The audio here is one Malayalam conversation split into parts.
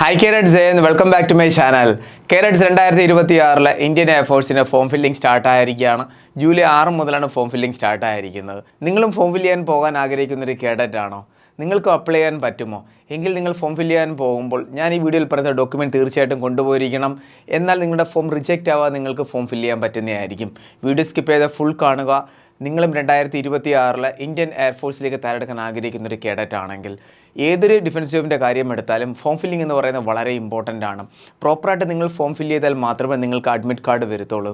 Hi Cadets and welcome back to my channel. Cadets 2026 Indian എയർഫോഴ്സിൻ്റെ ഫോം ഫില്ലിംഗ് സ്റ്റാർട്ട് ആയിരിക്കുകയാണ്. ജൂലൈ 6 മുതലാണ് ഫോം ഫില്ലിംഗ് സ്റ്റാർട്ട് ആയിരിക്കുന്നത്. നിങ്ങളും ഫോം ഫില്ല് ചെയ്യാൻ പോകാൻ ആഗ്രഹിക്കുന്ന ഒരു കേഡറ്റ് ആണോ? നിങ്ങൾക്ക് അപ്ലൈ ചെയ്യാൻ പറ്റുമോ? എങ്കിൽ നിങ്ങൾ ഫോം ഫില്ല് ചെയ്യാൻ പോകുമ്പോൾ ഞാൻ ഈ വീഡിയോയിൽ പറയുന്ന ഡോക്യുമെൻറ്റ് തീർച്ചയായിട്ടും കൊണ്ടുപോയിരിക്കണം. എന്നാൽ നിങ്ങളുടെ ഫോം റിജക്റ്റ് ആവാതെ നിങ്ങൾക്ക് ഫോം ഫില്ല് ചെയ്യാൻ പറ്റുന്നതായിരിക്കും. വീഡിയോ സ്കിപ്പ് ചെയ്ത് ഫുൾ കാണുക. നിങ്ങളും 2026 ഇന്ത്യൻ എയർഫോഴ്സിലേക്ക് തയ്യാറെടുക്കാൻ ആഗ്രഹിക്കുന്ന ഒരു കേഡറ്റ് ആണെങ്കിൽ ഏതൊരു ഡിഫൻസ് ജോബിൻ്റെ കാര്യം എടുത്താലും ഫോം ഫില്ലിംഗ് എന്ന് പറയുന്നത് വളരെ ഇമ്പോർട്ടൻ്റ് ആണ്. പ്രോപ്പറായിട്ട് നിങ്ങൾ ഫോം ഫില്ല് ചെയ്താൽ മാത്രമേ നിങ്ങൾക്ക് അഡ്മിറ്റ് കാർഡ് വരത്തുള്ളൂ.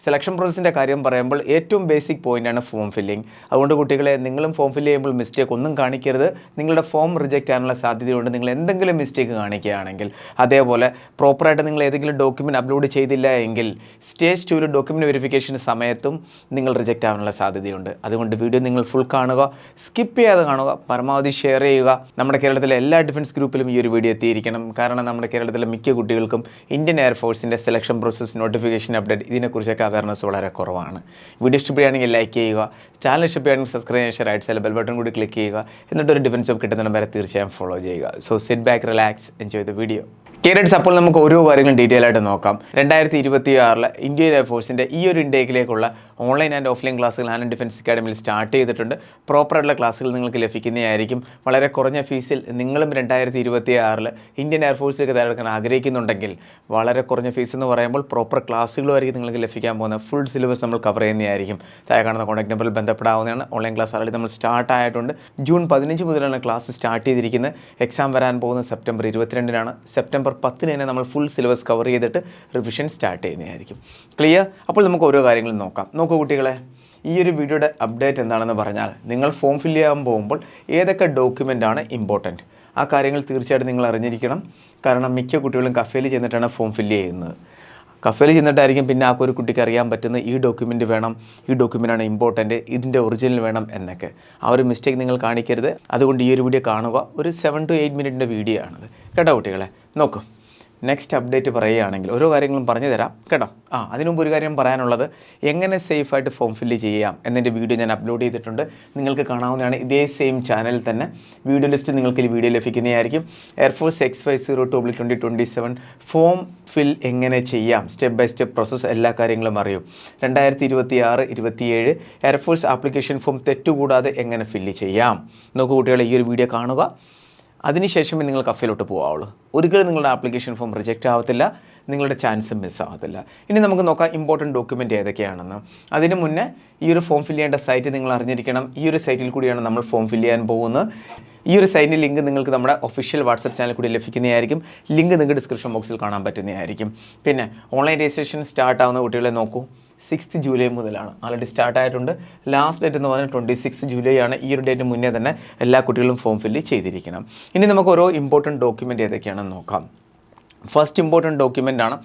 സെലക്ഷൻ പ്രോസസ്സിൻ്റെ കാര്യം പറയുമ്പോൾ ഏറ്റവും ബേസിക് പോയിൻ്റാണ് ഫോം ഫില്ലിംഗ്. അതുകൊണ്ട് കുട്ടികളെ, നിങ്ങളും ഫോം ഫില്ല് ചെയ്യുമ്പോൾ മിസ്റ്റേക്ക് ഒന്നും കാണിക്കരുത്. നിങ്ങളുടെ ഫോം റിജക്റ്റ് ആകാനുള്ള സാധ്യതയുണ്ട് നിങ്ങൾ എന്തെങ്കിലും മിസ്റ്റേക്ക് കാണിക്കുകയാണെങ്കിൽ. അതേപോലെ പ്രോപ്പറായിട്ട് നിങ്ങൾ ഏതെങ്കിലും ഡോക്യുമെൻറ്റ് അപ്ലോഡ് ചെയ്തില്ല എങ്കിൽ സ്റ്റേജ് 2 ഡോക്യുമെൻറ്റ് വെരിഫിക്കേഷൻ സമയത്തും നിങ്ങൾ റിജക്റ്റ് ആകാനുള്ള സാധ്യതയുണ്ട്. അതുകൊണ്ട് വീഡിയോ നിങ്ങൾ ഫുൾ കാണുക, സ്കിപ്പ് ചെയ്യാതെ കാണുക, പരമാവധി ഷെയർ ചെയ്യുക. നമ്മുടെ കേരളത്തിലെ എല്ലാ ഡിഫൻസ് ഗ്രൂപ്പിലും ഈ ഒരു വീഡിയോ എത്തിയിരിക്കണം. കാരണം നമ്മുടെ കേരളത്തിലെ മിക്ക കുട്ടികൾക്കും ഇന്ത്യൻ എയർഫോഴ്സിൻ്റെ സെലക്ഷൻ പ്രോസസ്, നോട്ടിഫിക്കേഷൻ അപ്ഡേറ്റ് ഇതിനെക്കുറിച്ചൊക്കെ അവയർനെസ് വളരെ കുറവാണ്. വീഡിയോ ഇഷ്ടപ്പെടുകയാണെങ്കിൽ ലൈക്ക് ചെയ്യുക, ചാനൽ ഇഷ്ടപ്പെടുകയാണെങ്കിൽ സബ്സ്ക്രൈബ് ചെയ്യുക, റൈറ്റ് സൈഡിൽ ബെൽ ബട്ടൺ കൂടി ക്ലിക്ക് ചെയ്യുക. എന്നിട്ടൊരു ഡിഫൻസ് ജോബ് കിട്ടുന്ന വരെ തീർച്ചയായും ഫോളോ ചെയ്യുക. So sit back, relax, enjoy the video. Cadets, അപ്പോൾ നമുക്ക് ഓരോ കാര്യങ്ങളും ഡീറ്റെയിൽ ആയിട്ട് നോക്കാം. 2026 ഇന്ത്യൻ എയർഫോഴ്സിൻ്റെ ഈ ഒരു ഇൻടേക്കിലേക്കുള്ള ഓൺലൈൻ ആൻഡ് ഓഫ്ലൈൻ ക്ലാസ്സുകൾ ആൻഡ് ഡിഫൻസ് അക്കാഡമിയിൽ സ്റ്റാർട്ട് ചെയ്തിട്ടുണ്ട്. പ്രോപ്പറായിട്ടുള്ള ക്ലാസ്സുകൾ നിങ്ങൾക്ക് ലഭിക്കുന്നതായിരിക്കും. വളരെ കുറഞ്ഞ ഫീസിൽ നിങ്ങളും 2026 ഇന്ത്യൻ എയർഫോഴ്സിലേക്ക് തയ്യാറെടുക്കാൻ ആഗ്രഹിക്കുന്നുണ്ടെങ്കിൽ വളരെ കുറഞ്ഞ ഫീസ് എന്ന് പറയുമ്പോൾ പ്രോപ്പർ ക്ലാസ്സുകളുമായിരിക്കും നിങ്ങൾക്ക് ലഭിക്കാൻ പോകുന്ന. ഫുൾ സിലബസ് നമ്മൾ കവർ ചെയ്യുന്നതായിരിക്കും. താഴെ കാണുന്ന കോൺടാക്ട് നമ്പറിൽ ബന്ധപ്പെടാവുന്നതാണ്. ഓൺലൈൻ ക്ലാസ് ആൾറെഡി നമ്മൾ സ്റ്റാർട്ട് ആയിട്ടുണ്ട്. ജൂൺ 15 മുതലാണ് ക്ലാസ് സ്റ്റാർട്ട് ചെയ്തിരിക്കുന്നത്. എക്സാം വരാൻ പോകുന്നത് സെപ്റ്റംബർ 22-നാണ്. സെപ്റ്റംബർ 10 തന്നെ നമ്മൾ ഫുൾ സിലബസ് കവർ ചെയ്തിട്ട് റിവിഷൻ സ്റ്റാർട്ട് ചെയ്യുന്നതായിരിക്കും. ക്ലിയർ? അപ്പോൾ നമുക്ക് ഓരോ കാര്യങ്ങളും നോക്കാം. നോക്കൂ കുട്ടികളെ, ഈ ഒരു വീഡിയോയുടെ അപ്ഡേറ്റ് എന്താണെന്ന് പറഞ്ഞാൽ, നിങ്ങൾ ഫോം ഫില്ല് ചെയ്യാൻ പോകുമ്പോൾ ഏതൊക്കെ ഡോക്യുമെൻ്റാണ് ഇമ്പോർട്ടൻറ്റ്, ആ കാര്യങ്ങൾ തീർച്ചയായിട്ടും നിങ്ങൾ അറിഞ്ഞിരിക്കണം. കാരണം മിക്ക കുട്ടികളും കഫേയിൽ ചെന്നിട്ടാണ് ഫോം ഫില്ല് ചെയ്യുന്നത്. കഫേയിൽ ചെന്നിട്ടായിരിക്കും പിന്നെ ആ ഒരു കുട്ടിക്ക് അറിയാൻ പറ്റുന്നത് ഈ ഡോക്യുമെൻറ്റ് വേണം, ഈ ഡോക്യുമെൻ്റാണ് ഇമ്പോർട്ടൻറ്റ്, ഇതിൻ്റെ ഒറിജിനൽ വേണം എന്നൊക്കെ. ആ ഒരു മിസ്റ്റേക്ക് നിങ്ങൾ കാണിക്കരുത്. അതുകൊണ്ട് ഈ ഒരു വീഡിയോ കാണുക. ഒരു 7 to 8 മിനിറ്റിൻ്റെ വീഡിയോ ആണത്. കേട്ടോ കുട്ടികളെ? നോക്കൂ, നെക്സ്റ്റ് അപ്ഡേറ്റ് പറയുകയാണെങ്കിൽ ഓരോ കാര്യങ്ങളും പറഞ്ഞു തരാം കേട്ടോ. അതിനു മുമ്പ് ഒരു കാര്യം പറയാനുള്ളത്, എങ്ങനെ സേഫായിട്ട് ഫോം ഫില്ല് ചെയ്യാം എന്നതിൻ്റെ വീഡിയോ ഞാൻ അപ്ലോഡ് ചെയ്തിട്ടുണ്ട്. നിങ്ങൾക്ക് കാണാവുന്നതാണ്. ഇതേ സെയിം ചാനലിൽ തന്നെ വീഡിയോ ലിസ്റ്റ് നിങ്ങൾക്ക് ഈ വീഡിയോ ലഭിക്കുന്നതായിരിക്കും. എയർഫോഴ്സ് X50-2027 ഫോം ഫിൽ എങ്ങനെ ചെയ്യാം, സ്റ്റെപ്പ് ബൈ സ്റ്റെപ്പ് പ്രോസസ്സ്, എല്ലാ കാര്യങ്ങളും അറിയും. 2026-27 എയർഫോഴ്സ് ആപ്ലിക്കേഷൻ ഫോം തെറ്റുകൂടാതെ എങ്ങനെ ഫില്ല് ചെയ്യാം. നോക്കൂ കുട്ടികളെ, ഈ ഒരു വീഡിയോ കാണുക. അതിനുശേഷമേ നിങ്ങൾ കഫയിലോട്ട് പോകാവുള്ളൂ. ഒരിക്കലും നിങ്ങളുടെ ആപ്ലിക്കേഷൻ ഫോം റിജക്റ്റ് ആവത്തില്ല, നിങ്ങളുടെ ചാൻസ് മിസ്സാവത്തില്ല. ഇനി നമുക്ക് നോക്കാം ഇമ്പോർട്ടൻറ്റ് ഡോക്യുമെൻ്റ് ഏതൊക്കെയാണെന്ന്. അതിന് മുന്നേ ഈ ഒരു ഫോം ഫില്ല് ചെയ്യേണ്ട സൈറ്റ് നിങ്ങൾ അറിഞ്ഞിരിക്കണം. ഈ ഒരു സൈറ്റിൽ കൂടിയാണ് നമ്മൾ ഫോം ഫില്ല് ചെയ്യാൻ പോകുന്നത്. ഈ ഒരു സൈറ്റിൻ്റെ ലിങ്ക് നിങ്ങൾക്ക് നമ്മുടെ ഒഫീഷ്യൽ വാട്സപ്പ് ചാനൽ കൂടി ലഭിക്കുന്നതായിരിക്കും. ലിങ്ക് നിങ്ങൾക്ക് ഡിസ്ക്രിപ്ഷൻ ബോക്സിൽ കാണാൻ പറ്റുന്നതായിരിക്കും. പിന്നെ ഓൺലൈൻ രജിസ്ട്രേഷൻ സ്റ്റാർട്ട് ആവുന്ന കുട്ടികളെ നോക്കൂ, 6 ജൂലൈ മുതലാണ്. ആൾറെഡി സ്റ്റാർട്ട് ആയിട്ടുണ്ട്. ലാസ്റ്റ് ഡേറ്റ് എന്ന് പറഞ്ഞാൽ 26 ജൂലൈ ആണ്. ഈ ഒരു ഡേറ്റ് മുന്നേ തന്നെ എല്ലാ കുട്ടികളും ഫോം ഫില്ല് ചെയ്തിരിക്കണം. ഇനി നമുക്ക് ഓരോ ഇമ്പോർട്ടൻറ്റ് ഡോക്യുമെൻ്റ് ഏതൊക്കെയാണെന്ന് നോക്കാം. ഫസ്റ്റ് ഇമ്പോർട്ടൻറ്റ് ഡോക്യുമെൻ്റ് ആണ്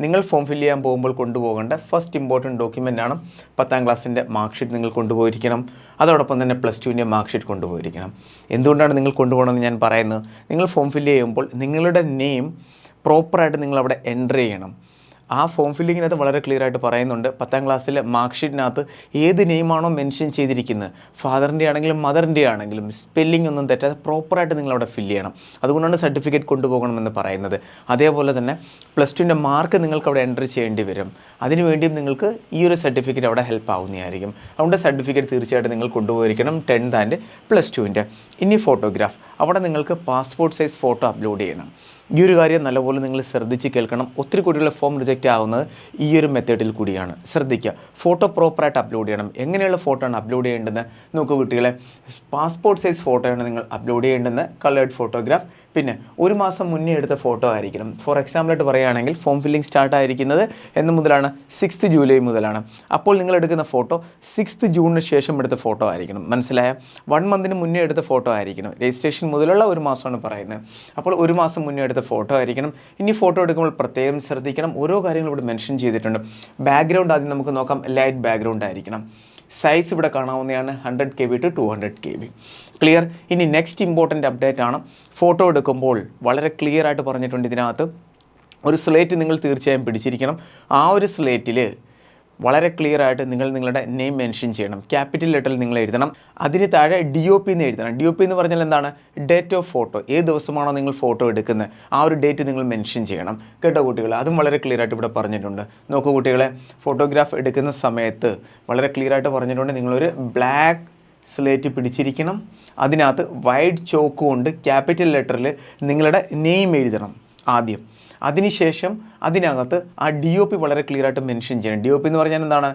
നിങ്ങൾ ഫോം ഫില്ല് ചെയ്യാൻ പോകുമ്പോൾ കൊണ്ടുപോകേണ്ട ഫസ്റ്റ് ഇമ്പോർട്ടൻറ്റ് ഡോക്യുമെൻ്റ് ആണ് 10ാം ക്ലാസ്സിൻ്റെ മാർക്ക് ഷീറ്റ് നിങ്ങൾ കൊണ്ടുപോയിരിക്കണം. അതോടൊപ്പം തന്നെ +2ൻ്റെ മാർക്ക് ഷീറ്റ് കൊണ്ടുപോയിരിക്കണം. എന്തുകൊണ്ടാണ് നിങ്ങൾ കൊണ്ടുപോകണമെന്ന് ഞാൻ പറയുന്നത്, നിങ്ങൾ ഫോം ഫില്ല് ചെയ്യുമ്പോൾ നിങ്ങളുടെ നെയിം പ്രോപ്പറായിട്ട് നിങ്ങളവിടെ എൻ്റർ ചെയ്യണം. ആ ഫോം ഫില്ലിങ്ങിനകത്ത് വളരെ ക്ലിയർ ആയിട്ട് പറയുന്നുണ്ട്. 10ാം ക്ലാസ്സിലെ മാർക്ക് ഷീറ്റിനകത്ത് ഏത് നെയിമാണോ മെൻഷൻ ചെയ്തിരിക്കുന്നത്, ഫാദറിൻ്റെ ആണെങ്കിലും മദറിൻ്റെ ആണെങ്കിലും സ്പെല്ലിംഗ് ഒന്നും തെറ്റാതെ പ്രോപ്പറായിട്ട് നിങ്ങളവിടെ ഫില്ല് ചെയ്യണം. അതുകൊണ്ടാണ് സർട്ടിഫിക്കറ്റ് കൊണ്ടുപോകണമെന്ന് പറയുന്നത്. അതേപോലെ തന്നെ +2ൻ്റെ മാർക്ക് നിങ്ങൾക്ക് അവിടെ എൻ്റർ ചെയ്യേണ്ടി വരും. അതിനുവേണ്ടിയും നിങ്ങൾക്ക് ഈ ഒരു സർട്ടിഫിക്കറ്റ് അവിടെ ഹെൽപ്പ് ആവുന്നതായിരിക്കും. അതുകൊണ്ട് സർട്ടിഫിക്കറ്റ് തീർച്ചയായിട്ടും നിങ്ങൾ കൊണ്ടുപോയിരിക്കണം, 10th ആൻഡ് +2ൻ്റെ. ഇനി ഫോട്ടോഗ്രാഫ്, അവിടെ നിങ്ങൾക്ക് പാസ്പോർട്ട് സൈസ് ഫോട്ടോ അപ്ലോഡ് ചെയ്യണം. ഈ ഒരു കാര്യം നല്ലപോലെ നിങ്ങൾ ശ്രദ്ധിച്ച് കേൾക്കണം. ഒത്തിരി കുട്ടികളുടെ ഫോം റിജക്റ്റ് ആവുന്നത് ഈ ഒരു മെത്തേഡിൽ കൂടിയാണ്. ശ്രദ്ധിക്കുക, ഫോട്ടോ പ്രോപ്പറായിട്ട് അപ്ലോഡ് ചെയ്യണം. എങ്ങനെയുള്ള ഫോട്ടോ ആണ് അപ്ലോഡ് ചെയ്യേണ്ടത്? നോക്കൂ കുട്ടികളെ, പാസ്പോർട്ട് സൈസ് ഫോട്ടോയാണ് നിങ്ങൾ അപ്ലോഡ് ചെയ്യേണ്ടത്, കളേർഡ് ഫോട്ടോഗ്രാഫ്. പിന്നെ 1 മാസം മുന്നേ എടുത്ത ഫോട്ടോ ആയിരിക്കണം. ഫോർ എക്സാമ്പിളായിട്ട് പറയുകയാണെങ്കിൽ ഫോം ഫില്ലിംഗ് സ്റ്റാർട്ട് ആയിരിക്കുന്നത് എന്ന് മുതലാണ്? 6 ജൂലൈ മുതലാണ്. അപ്പോൾ നിങ്ങൾ എടുക്കുന്ന ഫോട്ടോ 6 ജൂണിന് ശേഷം എടുത്ത ഫോട്ടോ ആയിരിക്കണം. മനസ്സിലായ? 1 മന്തിന് മുന്നേ എടുത്ത ഫോട്ടോ ആയിരിക്കണം. രജിസ്ട്രേഷൻ മുതലുള്ള 1 മാസമാണ് പറയുന്നത്. അപ്പോൾ 1 മാസം മുന്നേ എടുത്ത ഫോട്ടോ ആയിരിക്കണം. ഇനി ഫോട്ടോ എടുക്കുമ്പോൾ പ്രത്യേകം ശ്രദ്ധിക്കണം, ഓരോ കാര്യങ്ങളും ഇവിടെ മെൻഷൻ ചെയ്തിട്ടുണ്ട്. ബാക്ക്ഗ്രൗണ്ട് ആദ്യം നമുക്ക് നോക്കാം. ലൈറ്റ് ബാക്ക്ഗ്രൗണ്ട് ആയിരിക്കണം. സൈസ് ഇവിടെ കാണാവുന്നതാണ്, 100 KB to 200 KB. ക്ലിയർ? ഇനി നെക്സ്റ്റ് ഇമ്പോർട്ടൻ്റ് അപ്ഡേറ്റ് ആണ്, ഫോട്ടോ എടുക്കുമ്പോൾ വളരെ ക്ലിയർ ആയിട്ട് പറഞ്ഞിട്ടുണ്ട് ഇതിനകത്ത്, ഒരു സ്ലേറ്റ് നിങ്ങൾ തീർച്ചയായും പിടിച്ചിരിക്കണം. ആ ഒരു സ്ലേറ്റിൽ വളരെ ക്ലിയർ ആയിട്ട് നിങ്ങൾ നിങ്ങളുടെ നെയിം മെൻഷൻ ചെയ്യണം. ക്യാപിറ്റൽ ലെറ്ററിൽ നിങ്ങൾ എഴുതണം. അതിന് താഴെ DOP എന്ന് എഴുതണം. DOP എന്ന് പറഞ്ഞാൽ എന്താണ്? Date of photo. ഏത് ദിവസമാണോ നിങ്ങൾ ഫോട്ടോ എടുക്കുന്നത് ആ ഒരു ഡേറ്റ് നിങ്ങൾ മെൻഷൻ ചെയ്യണം. കേട്ടോ കുട്ടികളെ, അതും വളരെ ക്ലിയർ ആയിട്ട് ഇവിടെ പറഞ്ഞിട്ടുണ്ട്. നോക്കൂ കുട്ടികളെ, ഫോട്ടോഗ്രാഫ് എടുക്കുന്ന സമയത്ത് വളരെ ക്ലിയർ ആയിട്ട് പറഞ്ഞിട്ടുണ്ട്, നിങ്ങളൊരു ബ്ലാക്ക് സ്ലേറ്റ് പിടിച്ചിരിക്കണം. അതിനകത്ത് വൈറ്റ് ചോക്ക് കൊണ്ട് ക്യാപിറ്റൽ ലെറ്ററിൽ നിങ്ങളുടെ നെയിം എഴുതണം ആദ്യം. അതിനുശേഷം അതിനകത്ത് ആ DOP വളരെ ക്ലിയർ ആയിട്ട് മെൻഷൻ ചെയ്യണം. DOP എന്ന് പറഞ്ഞാൽ എന്താണ്?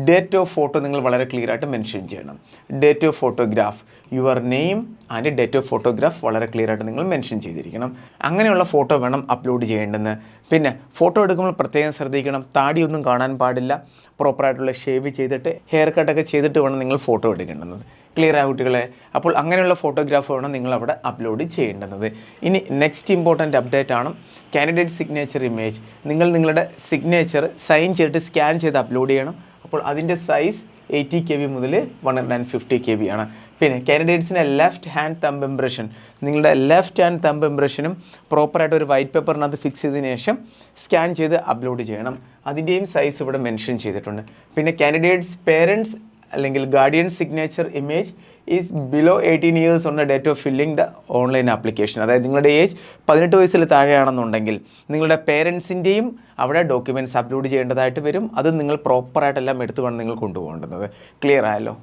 ഡേറ്റ് ഓഫ് ഫോട്ടോ നിങ്ങൾ വളരെ ക്ലിയർ ആയിട്ട് മെൻഷൻ ചെയ്യണം. Date of photograph, your name and date of photograph വളരെ ക്ലിയർ ആയിട്ട് നിങ്ങൾ മെൻഷൻ ചെയ്തിരിക്കണം. അങ്ങനെയുള്ള ഫോട്ടോ വേണം അപ്ലോഡ് ചെയ്യേണ്ടത്. പിന്നെ ഫോട്ടോ എടുക്കുമ്പോൾ പ്രത്യേകം ശ്രദ്ധിക്കണം, താടിയൊന്നും കാണാൻ പാടില്ല. പ്രോപ്പറായിട്ടുള്ള ഷേവ് ചെയ്തിട്ട് ഹെയർ കട്ടൊക്കെ ചെയ്തിട്ട് വേണം നിങ്ങൾ ഫോട്ടോ എടുക്കേണ്ടത്. ക്ലിയർ ആ കുട്ടികളെ? അപ്പോൾ അങ്ങനെയുള്ള ഫോട്ടോഗ്രാഫ് വേണം നിങ്ങൾ അവിടെ അപ്ലോഡ് ചെയ്യേണ്ടത്. ഇനി നെക്സ്റ്റ് ഇമ്പോർട്ടൻ്റ് അപ്ഡേറ്റ് ആണ് കാൻഡിഡേറ്റ് സിഗ്നേച്ചർ ഇമേജ്. നിങ്ങൾ നിങ്ങളുടെ സിഗ്നേച്ചർ സൈൻ ചെയ്തിട്ട് സ്കാൻ ചെയ്ത് അപ്ലോഡ് ചെയ്യണം. അപ്പോൾ അതിൻ്റെ സൈസ് 80 KB മുതൽ 150 KB ആണ്. പിന്നെ കാൻഡിഡേറ്റ്സിൻ്റെ ലെഫ്റ്റ് ഹാൻഡ് തമ്പ് ഇംപ്രഷൻ, നിങ്ങളുടെ ലെഫ്റ്റ് ഹാൻഡ് തമ്പ് ഇംപ്രഷനും പ്രോപ്പറായിട്ട് ഒരു വൈറ്റ് പേപ്പറിനകത്ത് ഫിക്സ് ചെയ്തതിന് ശേഷം സ്കാൻ ചെയ്ത് അപ്ലോഡ് ചെയ്യണം. അതിൻ്റെയും സൈസ് ഇവിടെ മെൻഷൻ ചെയ്തിട്ടുണ്ട്. പിന്നെ കാൻഡിഡേറ്റ്സ് പേരൻറ്റ്സ് അല്ലെങ്കിൽ guardian signature image is below 18 years on the date of filling the online application. അതായത് നിങ്ങളുടെ ഏജ് 18 വയസ്സിൽ താഴെയാണെന്നുണ്ടെങ്കിൽ നിങ്ങളുടെ പേരൻസിൻ്റെയും അവിടെ ഡോക്യുമെൻറ്റ്സ് അപ്ലോഡ് ചെയ്യേണ്ടതായിട്ട് വരും. അത് നിങ്ങൾ പ്രോപ്പറായിട്ടെല്ലാം എടുത്ത് വേണം നിങ്ങൾ കൊണ്ടുപോകേണ്ടത്. ക്ലിയർ ആയല്ലോ?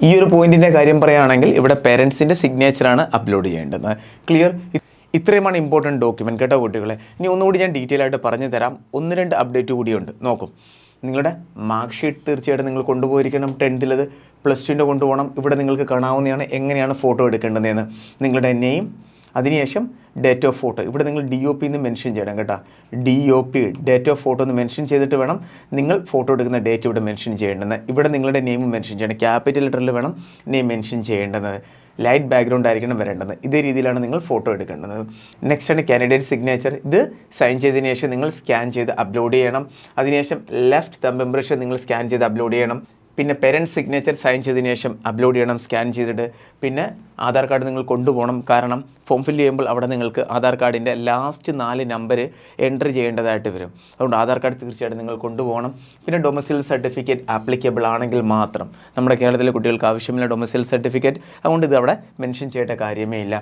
ഈ ഒരു പോയിന്റിൻ്റെ കാര്യം പറയുകയാണെങ്കിൽ ഇവിടെ പേരൻസിൻ്റെ സിഗ്നേച്ചറാണ് അപ്ലോഡ് ചെയ്യേണ്ടത്. ക്ലിയർ? ഇത്രയുമാണ് ഇമ്പോർട്ടൻറ്റ് ഡോക്യുമെൻറ്റ്. കേട്ടോ കുട്ടികളെ, ഇനി ഒന്നുകൂടി ഞാൻ ഡീറ്റെയിൽ ആയിട്ട് പറഞ്ഞു തരാം. 1-2 അപ്ഡേറ്റ് കൂടിയുണ്ട്. നോക്കും, നിങ്ങളുടെ മാർക്ക് ഷീറ്റ് തീർച്ചയായിട്ടും നിങ്ങൾ കൊണ്ടുപോയിരിക്കണം. 10th +2 കൊണ്ടുപോകണം. ഇവിടെ നിങ്ങൾക്ക് കാണാവുന്നതാണ് എങ്ങനെയാണ് ഫോട്ടോ എടുക്കേണ്ടതെന്ന്. നിങ്ങളുടെ നെയിം, അതിനുശേഷം ഡേറ്റ് ഓഫ് ഫോട്ടോ. ഇവിടെ നിങ്ങൾ DOP എന്ന് മെൻഷൻ ചെയ്യണം കേട്ടോ. DOP, ഡേറ്റ് ഓഫ് ഫോട്ടോ എന്ന് മെൻഷൻ ചെയ്തിട്ട് വേണം നിങ്ങൾ ഫോട്ടോ എടുക്കുന്ന ഡേറ്റ് ഇവിടെ മെൻഷൻ ചെയ്യേണ്ടത്. ഇവിടെ നിങ്ങളുടെ നെയിം മെൻഷൻ ചെയ്യണം. ക്യാപിറ്റൽ ലെറ്ററിൽ വേണം നെയിം മെൻഷൻ ചെയ്യേണ്ടത്. ലൈറ്റ് ബാക്ക്ഗ്രൗണ്ട് ആയിരിക്കണം വരേണ്ടത്. ഇതേ രീതിയിലാണ് നിങ്ങൾ ഫോട്ടോ എടുക്കേണ്ടത്. നെക്സ്റ്റ് ആണ് കാൻഡിഡേറ്റ് സിഗ്നേച്ചർ. ഇത് സൈൻ ചെയ്തതിന് ശേഷം നിങ്ങൾ സ്കാൻ ചെയ്ത് അപ്ലോഡ് ചെയ്യണം. അതിനുശേഷം ലെഫ്റ്റ് തമ്പ് ഇംപ്രഷൻ നിങ്ങൾ സ്കാൻ ചെയ്ത് അപ്ലോഡ് ചെയ്യണം. പിന്നെ പേരൻറ്റ് സിഗ്നേച്ചർ സൈൻ ചെയ്തതിന് ശേഷം അപ്ലോഡ് ചെയ്യണം സ്കാൻ ചെയ്തിട്ട്. പിന്നെ ആധാർ കാർഡ് നിങ്ങൾ കൊണ്ടുപോകണം. കാരണം ഫോം ഫില്ല് ചെയ്യുമ്പോൾ അവിടെ നിങ്ങൾക്ക് ആധാർ കാർഡിൻ്റെ ലാസ്റ്റ് 4 നമ്പർ എൻ്റർ ചെയ്യേണ്ടതായിട്ട് വരും. അതുകൊണ്ട് ആധാർ കാർഡ് തീർച്ചയായിട്ടും നിങ്ങൾ കൊണ്ടുപോകണം. പിന്നെ ഡൊമസൈൽ സർട്ടിഫിക്കറ്റ് ആപ്ലിക്കബിൾ ആണെങ്കിൽ മാത്രം. നമ്മുടെ കേരളത്തിലെ കുട്ടികൾക്ക് ആവശ്യമില്ല ഡൊമസൈൽ സർട്ടിഫിക്കറ്റ്, അതുകൊണ്ട് ഇത് അവിടെ മെൻഷൻ ചെയ്യേണ്ട കാര്യമേ ഇല്ല.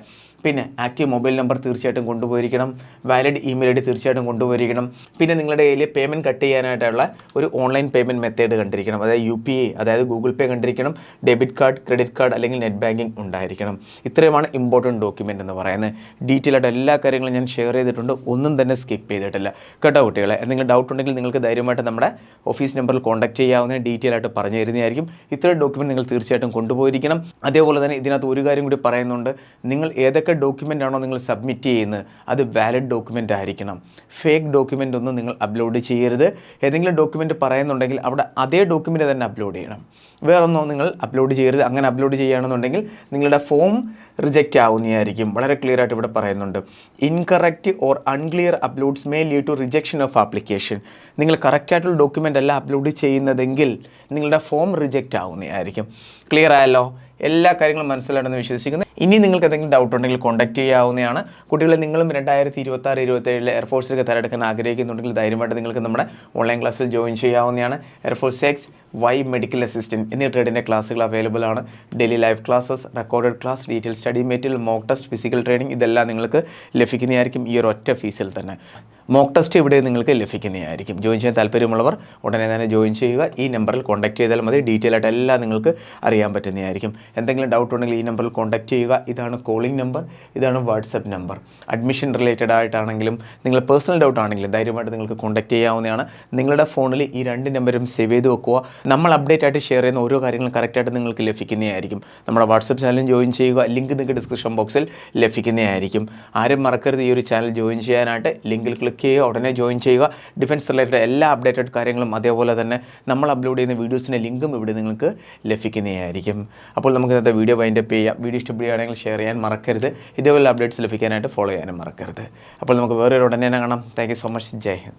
പിന്നെ ആക്റ്റീവ് മൊബൈൽ നമ്പർ തീർച്ചയായിട്ടും കൊണ്ടുപോയിരിക്കണം. വാലിഡ് ഇമെയിൽ ID തീർച്ചയായിട്ടും കൊണ്ടുപോയിരിക്കണം. പിന്നെ നിങ്ങളുടെ കയ്യിൽ പേയ്മെൻറ്റ് കട്ട് ചെയ്യാനായിട്ടുള്ള ഒരു ഓൺലൈൻ പേയ്മെൻറ്റ് മെത്തേഡ് കണ്ടിരിക്കണം. അതായത് UPI, അതായത് ഗൂഗിൾ പേ കണ്ടിരിക്കണം. ഡെബിറ്റ് കാർഡ്, ക്രെഡിറ്റ് കാർഡ് അല്ലെങ്കിൽ നെറ്റ് ബാങ്കിങ് ഉണ്ടായിരിക്കണം. ഇത്രയുമാണ് ഇമ്പോർട്ടൻറ്റ് ഡോക്യുമെൻ്റ് എന്ന് പറയുന്നത്. ഡീറ്റെയിൽ ആയിട്ട് എല്ലാ കാര്യങ്ങളും ഞാൻ ഷെയർ ചെയ്തിട്ടുണ്ട്. ഒന്നും തന്നെ സ്കിപ്പ് ചെയ്തിട്ടില്ല. കേട്ടോ കുട്ടികളെ? എന്തെങ്കിലും ഡൗട്ട് ഉണ്ടെങ്കിൽ നിങ്ങൾക്ക് ധൈര്യമായിട്ട് നമ്മുടെ ഓഫീസ് നമ്പറിൽ കോൺടാക്ട് ചെയ്യാവുന്ന, ഡീറ്റെയിൽ ആയിട്ട് പറഞ്ഞു തരുന്നതായിരിക്കും. ഇത്രയും ഡോക്യുമെൻറ്റ് നിങ്ങൾ തീർച്ചയായിട്ടും കൊണ്ടുപോയിരിക്കണം. അതേപോലെ തന്നെ ഇതിനകത്ത് ഒരു കാര്യം കൂടി പറയുന്നുണ്ട്. നിങ്ങൾ ഏതൊക്കെ ഡോക്യുമെൻ്റ് ആണോ നിങ്ങൾ സബ്മിറ്റ് ചെയ്യുന്നത് അത് വാലിഡ് ഡോക്യുമെൻ്റ് ആയിരിക്കണം. ഫേക്ക് ഡോക്യുമെൻ്റ് ഒന്നും നിങ്ങൾ അപ്ലോഡ് ചെയ്യരുത്. ഏതെങ്കിലും ഡോക്യുമെൻ്റ് പറയുന്നുണ്ടെങ്കിൽ അവിടെ അതേ ഡോക്യുമെൻ്റ് തന്നെ അപ്ലോഡ് ചെയ്യണം. വേറൊന്നും നിങ്ങൾ അപ്ലോഡ് ചെയ്യരുത്. അങ്ങനെ അപ്ലോഡ് ചെയ്യുകയാണെന്നുണ്ടെങ്കിൽ നിങ്ങളുടെ ഫോം റിജക്റ്റ് ആവുന്നതായിരിക്കും. വളരെ ക്ലിയർ ആയിട്ട് ഇവിടെ പറയുന്നുണ്ട്. Incorrect or unclear uploads may lead to rejection of application. നിങ്ങൾ കറക്റ്റായിട്ടുള്ള ഡോക്യുമെൻ്റ് അല്ല അപ്ലോഡ് ചെയ്യുന്നതെങ്കിൽ നിങ്ങളുടെ ഫോം റിജക്റ്റ് ആവുന്നതായിരിക്കും. ക്ലിയർ ആയല്ലോ? എല്ലാ കാര്യങ്ങളും മനസ്സിലാണെന്ന് വിശ്വസിക്കുന്നു. ഇനി നിങ്ങൾക്ക് എന്തെങ്കിലും ഡൗട്ട് ഉണ്ടെങ്കിൽ കോൺടാക്ട് ചെയ്യാവുന്നതാണ്. കുട്ടികളെ, നിങ്ങളും 2026-27 എയർഫോഴ്സിലേക്ക് തയ്യാറെടുക്കാൻ ആഗ്രഹിക്കുന്നുണ്ടെങ്കിൽ ധൈര്യമായിട്ട് നിങ്ങൾക്ക് നമ്മുടെ ഓൺലൈൻ ക്ലാസ്സിൽ ജോയിൻ ചെയ്യാവുന്നതാണ്. Air force X, Y medical assistant എന്നീ ട്രേഡിൻ്റെ ക്ലാസ്സുകൾ അവൈലബിൾ ആണ്. Daily live classes, recorded class, detail study material, mock test, physical training ഇതെല്ലാം നിങ്ങൾക്ക് ലഭിക്കുന്നതായിരിക്കും ഈ ഒരു ഒറ്റ ഫീസിൽ തന്നെ. മോക്ക് ടെസ്റ്റ് ഇവിടെ നിങ്ങൾക്ക് ലഭിക്കുന്നതായിരിക്കും. ജോയിൻ ചെയ്യാൻ താല്പര്യമുള്ളവർ ഉടനെ തന്നെ ജോയിൻ ചെയ്യുക. ഈ നമ്പറിൽ കോൺടാക്ട് ചെയ്താൽ മതി. ഡീറ്റെയിൽ ആയിട്ട് എല്ലാം നിങ്ങൾക്ക് അറിയാൻ പറ്റുന്നതായിരിക്കും. എന്തെങ്കിലും ഡൗട്ട് ഉണ്ടെങ്കിൽ ഈ നമ്പറിൽ കോൺടാക്ട് ചെയ്യുക. ഇതാണ് കോളിംഗ് നമ്പർ, ഇതാണ് വാട്സപ്പ് നമ്പർ. അഡ്മിഷൻ റിലേറ്റഡ് ആയിട്ടാണെങ്കിലും നിങ്ങൾ പേഴ്സണൽ ഡൗട്ട് ആണെങ്കിലും ധൈര്യമായിട്ട് നിങ്ങൾക്ക് കോൺടാക്ട് ചെയ്യാവുന്നതാണ്. നിങ്ങളുടെ ഫോണിൽ ഈ 2 നമ്പറും സേവ് ചെയ്ത് വെക്കുക. നമ്മൾ അപ്ഡേറ്റ് ആയിട്ട് ഷെയർ ചെയ്യുന്ന ഓരോ കാര്യങ്ങളും കറക്റ്റായിട്ട് നിങ്ങൾക്ക് ലഭിക്കുന്നതായിരിക്കും. നമ്മുടെ വാട്സപ്പ് ചാനലും ജോയിൻ ചെയ്യുക. ലിങ്ക് നിങ്ങൾക്ക് ഡിസ്ക്രിപ്ഷൻ ബോക്സിൽ ലഭിക്കുന്നതായിരിക്കും. ആരും മറക്കരുത് ഈ ഒരു ചാനൽ ജോയിൻ ചെയ്യാനായിട്ട്. ലിങ്കിൽ ക്ലിക്ക് ചെയ്യുക, ഉടനെ ജോയിൻ ചെയ്യുക. ഡിഫൻസ് റിലേറ്റഡ് എല്ലാ അപ്ഡേറ്റഡ് കാര്യങ്ങളും അതേപോലെ തന്നെ നമ്മൾ അപ്ലോഡ് ചെയ്യുന്ന വീഡിയോസിൻ്റെ ലിങ്കും ഇവിടെ നിങ്ങൾക്ക് ലഭിക്കുന്നതായിരിക്കും. അപ്പോൾ നമുക്ക് ഇന്നത്തെ വീഡിയോ വൈൻഡപ്പ് ചെയ്യാം. വീഡിയോ ഇഷ്ടപ്പെടുകയാണെങ്കിൽ ഷെയർ ചെയ്യാൻ മറക്കരുത്. ഇതേപോലെ അപ്ഡേറ്റ്സ് ലഭിക്കാനായിട്ട് ഫോളോ ചെയ്യാനും മറക്കരുത്. അപ്പോൾ നമുക്ക് വേറൊരു ഉടനെ കാണാം. Thank you so much. ജയ് ഹിന്ദ്.